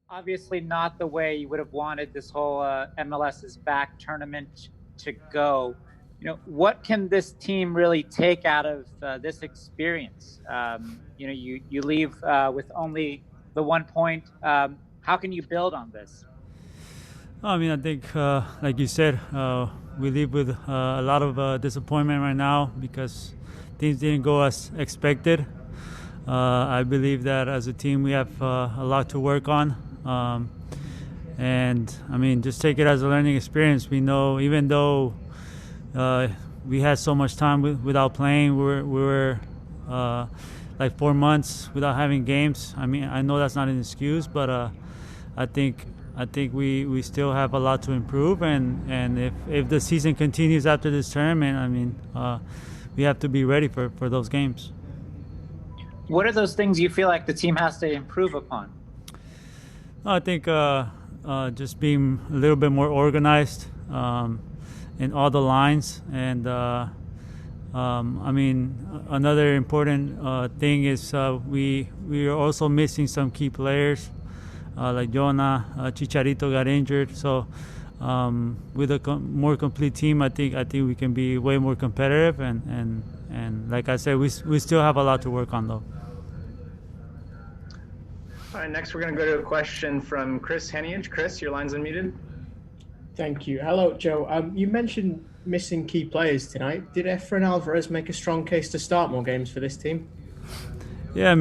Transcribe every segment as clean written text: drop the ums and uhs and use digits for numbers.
obviously not the way you would have wanted this whole MLS's back tournament to go. What can this team really take out of this experience? You leave with only the 1 point. How can you build on this? I mean, I think, like you said, we live with a lot of disappointment right now because things didn't go as expected. I believe that as a team we have a lot to work on. And I mean, just take it as a learning experience. We know, even though uh, we had so much time without playing, we were like 4 months without having games. I mean, I know that's not an excuse, but I think we still have a lot to improve, and if the season continues after this tournament, I mean, we have to be ready for those games. What are those things you feel like the team has to improve upon? I think just being a little bit more organized in all the lines, and I mean, another important thing is we are also missing some key players. Like Jonah, Chicharito got injured, so with a more complete team, I think we can be way more competitive, and like I said, we still have a lot to work on though. All right, next we're going to go to a question from Chris Heniage. Chris, your line's unmuted. Thank you. Hello, Joe. You mentioned missing key players tonight. Did Efren Alvarez make a strong case to start more games for this team? Yeah, I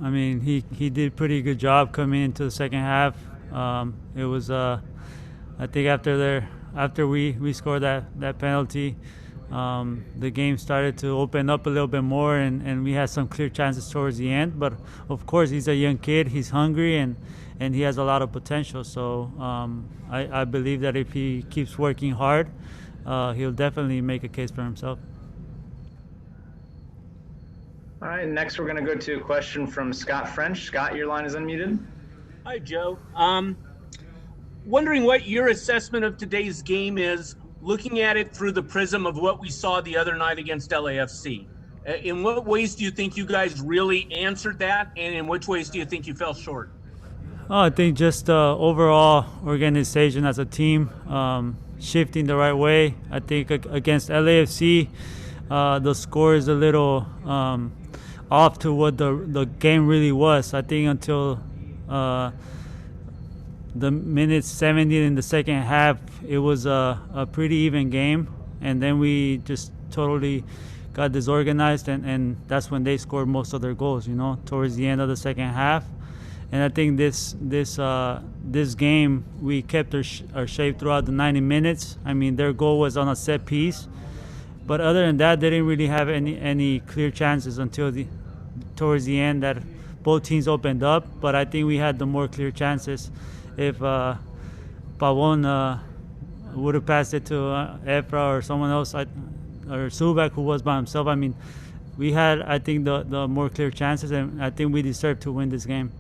mean, he did a pretty good job coming into the second half. It was, I think, after we scored that penalty, the game started to open up a little bit more, and we had some clear chances towards the end. But of course, he's a young kid. He's hungry, and he has a lot of potential. So I believe that if he keeps working hard, he'll definitely make a case for himself. All right, next we're going to go to a question from Scott French. Scott, your line is unmuted. Hi, Joe. Wondering what your assessment of today's game is, looking at it through the prism of what we saw the other night against LAFC. In what ways do you think you guys really answered that, and in which ways do you think you fell short? I think just overall organization as a team, shifting the right way. I think against LAFC, the score is a little off to what the game really was. I think until the minute 70 in the second half, it was a pretty even game, and then we just totally got disorganized, and that's when they scored most of their goals, towards the end of the second half. And I think this game, we kept our shape throughout the 90 minutes. I mean, their goal was on a set piece, but other than that, they didn't really have any clear chances until towards the end that both teams opened up. But I think we had the more clear chances. If Pavon would have passed it to Efra or someone else, or Subak, who was by himself, I mean, we had, I think, the more clear chances, and I think we deserved to win this game.